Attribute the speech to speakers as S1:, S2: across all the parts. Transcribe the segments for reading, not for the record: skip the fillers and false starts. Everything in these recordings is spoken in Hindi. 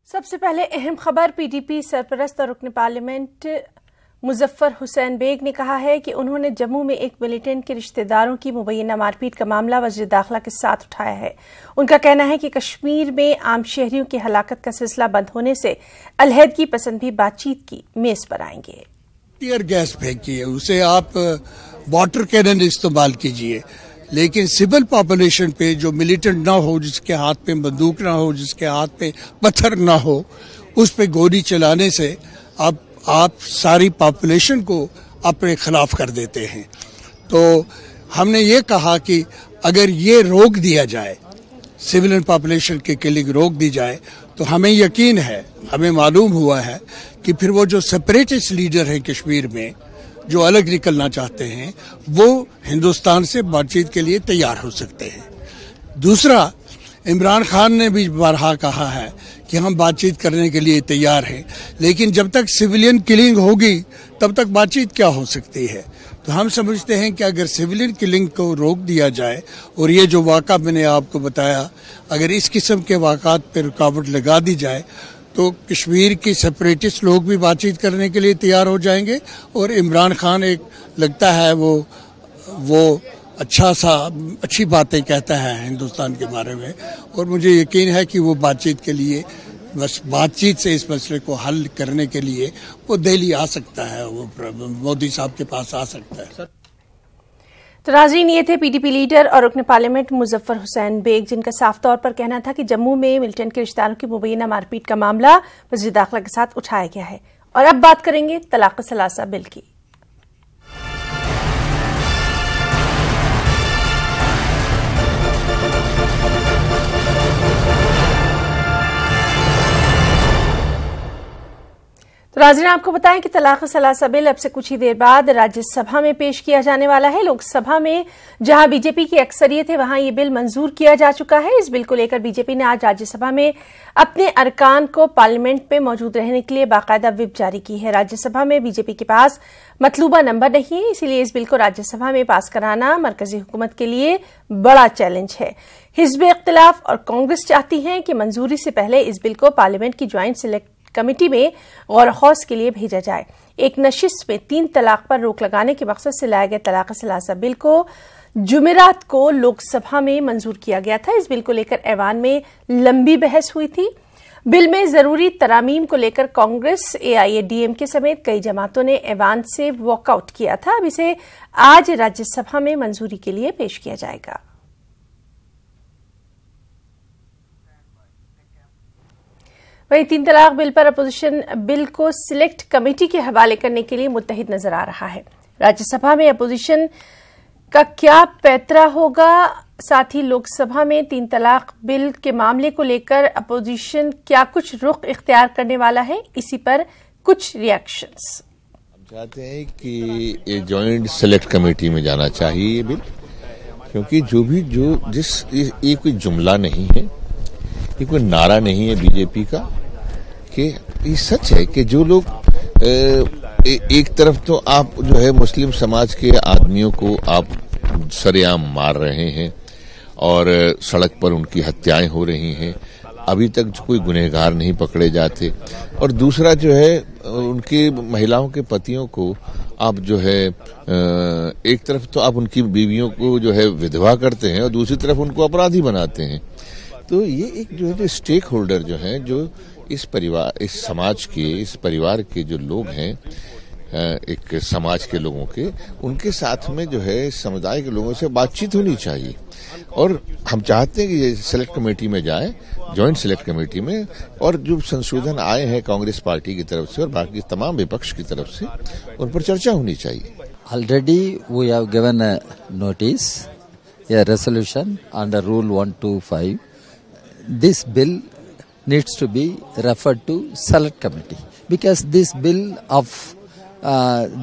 S1: सबसे पहले अहम खबर। पीडीपी सरपरस्त और रुकन पार्लियामेंट मुजफ्फर हुसैन बेग ने कहा है कि उन्होंने जम्मू में एक मिलिटेंट के रिश्तेदारों की मुबैना मारपीट का मामला वज़ीर दाखिला के साथ उठाया है। उनका कहना है कि कश्मीर में आम शहरियों की हलाकत का सिलसिला बंद होने से अलहदगी पसंद भी बातचीत की मेज पर आएंगे।
S2: टीयर गैस फेंकिए, उसे आप वाटर कैनन इस्तेमाल कीजिए, लेकिन सिविल पॉपुलेशन पे जो मिलिटेंट ना हो, जिसके हाथ पे बंदूक ना हो, जिसके हाथ पे पत्थर ना हो, उस पे गोली चलाने से आप सारी पॉपुलेशन को अपने खिलाफ कर देते हैं। तो हमने ये कहा कि अगर ये रोक दिया जाए, सिविलियन पॉपुलेशन की किलिंग रोक दी जाए, तो हमें यकीन है, हमें मालूम हुआ है कि फिर वो जो सेपरेटिस्ट लीडर हैं कश्मीर में, जो अलग निकलना चाहते हैं, वो हिंदुस्तान से बातचीत के लिए तैयार हो सकते हैं। दूसरा, इमरान खान ने भी बारहा कहा है कि हम बातचीत करने के लिए तैयार हैं, लेकिन जब तक सिविलियन किलिंग होगी तब तक बातचीत क्या हो सकती है। तो हम समझते हैं कि अगर सिविलियन किलिंग को रोक दिया जाए, और ये जो वाक़ा मैंने आपको बताया, अगर इस किस्म के वाक़ात पर रुकावट लगा दी जाए, तो कश्मीर की सेपरेटिस्ट लोग भी बातचीत करने के लिए तैयार हो जाएंगे। और इमरान खान एक लगता है वो अच्छी बातें कहता है हिंदुस्तान के बारे में, और मुझे यकीन है कि वो बातचीत के लिए, बस बातचीत से इस मसले को हल करने के लिए वो दिल्ली आ सकता है, वो मोदी साहब के पास आ सकता है।
S1: तो नाज़रीन, ये थे पीडीपी लीडर और रुकन पार्लियामेंट मुजफ्फर हुसैन बेग, जिनका साफ तौर पर कहना था कि जम्मू में मिलिटेंट के रिश्तेदारों की मुबैना मारपीट का मामला वज़ीर दाखिला के साथ उठाया गया है। और अब बात करेंगे तलाक सलासा बिल की। तो नाज़रीन, आपको बताएं कि तलाक सलासा बिल अब से कुछ ही देर बाद राज्यसभा में पेश किया जाने वाला है। लोकसभा में जहां बीजेपी की अक्सरियत है, वहां ये बिल मंजूर किया जा चुका है। इस बिल को लेकर बीजेपी ने आज राज्यसभा में अपने अरकान को पार्लियामेंट में मौजूद रहने के लिए बाकायदा व्हिप जारी की है। राज्यसभा में बीजेपी के पास मतलूबा नंबर नहीं है, इसीलिए इस बिल को राज्यसभा में पास कराना मरकजी हुकूमत के लिए बड़ा चैलेंज है। हिज़्ब इख्तिलाफ और कांग्रेस चाहती हैं कि मंजूरी से पहले इस बिल को पार्लियामेंट की ज्वाइंट सिलेक्ट कमेटी में गौर खौज के लिए भेजा जाए। एक नशिस्त में 3 तलाक पर रोक लगाने के मकसद से लाया गया तलाक सलासा बिल को जुमेरात को लोकसभा में मंजूर किया गया था। इस बिल को लेकर ऐवान में लंबी बहस हुई थी। बिल में जरूरी तरामीम को लेकर कांग्रेस, AIADMK समेत कई जमातों ने ऐवान से वॉकआउट किया था। अब इसे आज राज्यसभा में मंजूरी के लिए पेश किया जाएगा। वहीं 3 तलाक बिल पर अपोजिशन बिल को सिलेक्ट कमेटी के हवाले करने के लिए मुत्तहिद नजर आ रहा है। राज्यसभा में अपोजिशन का क्या पैतरा होगा, साथ ही लोकसभा में 3 तलाक बिल के मामले को लेकर अपोजिशन क्या कुछ रुख इख्तियार करने वाला है, इसी पर कुछ रिएक्शंस।
S3: हम चाहते हैं कि ये जॉइंट सिलेक्ट कमेटी में जाना चाहिए ये बिल, क्योंकि ये कोई जुमला नहीं है, ये कोई नारा नहीं है बीजेपी का, कि ये सच है कि जो लोग एक तरफ तो आप जो है मुस्लिम समाज के आदमियों को आप सरेआम मार रहे हैं और सड़क पर उनकी हत्याएं हो रही हैं, अभी तक कोई गुनहगार नहीं पकड़े जाते, और दूसरा जो है उनकी महिलाओं के पतियों को आप जो है एक तरफ तो आप उनकी बीवियों को जो है विधवा करते हैं और दूसरी तरफ उनको अपराधी बनाते हैं। तो ये एक जो है जो स्टेक होल्डर जो हैं, जो इस समाज के, इस परिवार के जो लोग हैं, एक समाज के लोगों के, उनके साथ में जो है समुदाय के लोगों से बातचीत होनी चाहिए। और हम चाहते हैं कि ये सिलेक्ट कमेटी में जाए, जॉइंट सिलेक्ट कमेटी में, और जो संशोधन आए हैं कांग्रेस पार्टी की तरफ से और बाकी तमाम विपक्ष की तरफ से, उन पर चर्चा होनी चाहिए।
S4: Already we have given a notice, a resolution under Rule 125. This bill needs to be referred to select committee, because this bill of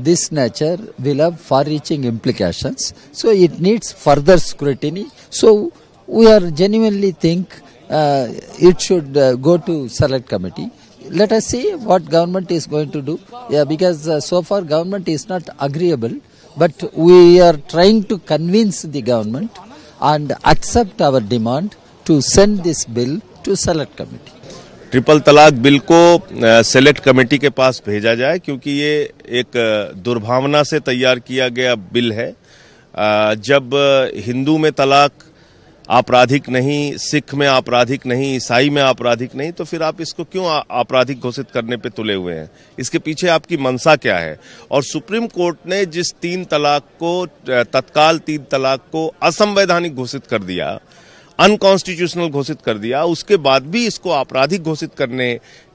S4: this nature will have far-reaching implications. So it needs further scrutiny. So we are genuinely think it should go to select committee. Let us see what government is going to do. Yeah, because so far government is not agreeable, but we are trying to convince the government and accept our demand to send this bill to select committee.
S5: Triple तलाक बिल को सेलेक्ट कमेटी के पास भेजा जाए, क्योंकि ये एक दुर्भावना से तैयार किया गया बिल है। जब हिंदू में तलाक आपराधिक नहीं, सिख में आपराधिक नहीं, ईसाई में आपराधिक नहीं, तो फिर आप इसको क्यों आपराधिक घोषित करने पे तुले हुए हैं? इसके पीछे आपकी मंशा क्या है? और सुप्रीम कोर्ट ने जिस 3 तलाक को तत्काल 3 तलाक को असंवैधानिक घोषित कर दिया, अनकॉन्स्टिट्यूशनल घोषित कर दिया, उसके बाद भी इसको आपराधिक घोषित करने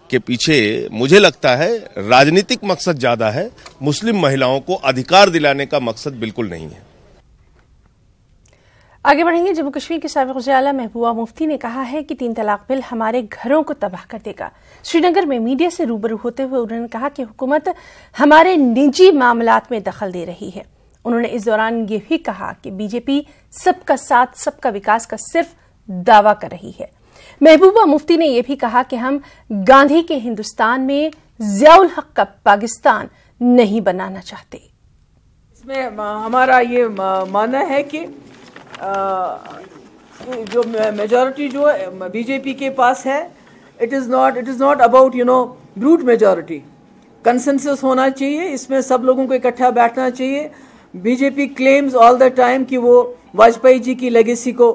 S5: के पीछे मुझे लगता है राजनीतिक मकसद ज्यादा है। मुस्लिम महिलाओं को अधिकार दिलाने का मकसद बिल्कुल नहीं है।
S1: आगे बढ़ेंगे। जम्मू कश्मीर के साबिक वज़ीर आला महबूबा मुफ्ती ने कहा है कि 3 तलाक बिल हमारे घरों को तबाह कर देगा। श्रीनगर में मीडिया से रूबरू होते हुए उन्होंने कहा कि हुकूमत हमारे निजी मामलात में दखल दे रही है। उन्होंने इस दौरान ये भी कहा कि बीजेपी सबका साथ सबका विकास का सिर्फ दावा कर रही है। महबूबा मुफ्ती ने यह भी कहा कि हम गांधी के हिंदुस्तान में ज़ियाउल हक का पाकिस्तान नहीं बनाना चाहते।
S6: इसमें हमारा ये मानना है कि जो मेजॉरिटी जो बीजेपी के पास है, it is not about brute majority. Consensus होना चाहिए, इसमें सब लोगों को इकट्ठा बैठना चाहिए। BJP claims all the time कि वो वाजपेयी जी की लेगेसी को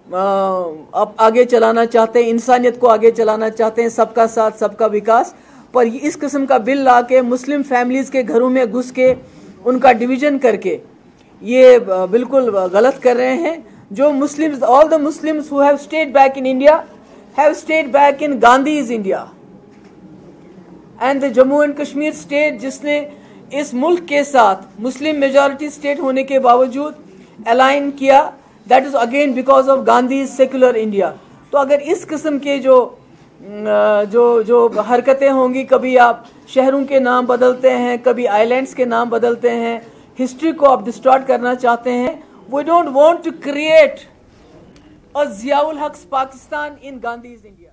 S6: अब आगे चलाना चाहते हैं, इंसानियत को आगे चलाना चाहते हैं, सबका साथ सबका विकास। पर इस किस्म का बिल ला के मुस्लिम फैमिलीज के घरों में घुस के उनका डिवीजन करके ये बिल्कुल गलत कर रहे हैं। जो Muslims, all the Muslims who have stayed back in India have stayed back in Gandhi's India and the Jammu and Kashmir state, जिसने इस मुल्क के साथ मुस्लिम मेजॉरिटी स्टेट होने के बावजूद अलाइन किया, that is again because of Gandhi secular India. तो अगर इस किस्म के जो हरकतें होंगी, कभी आप शहरों के नाम बदलते हैं, कभी आइलैंड्स के नाम बदलते हैं, हिस्ट्री को आप डिस्टॉर्ट करना चाहते हैं। We don't want to create a Ziaul Haq Pakistan in Gandhi's India.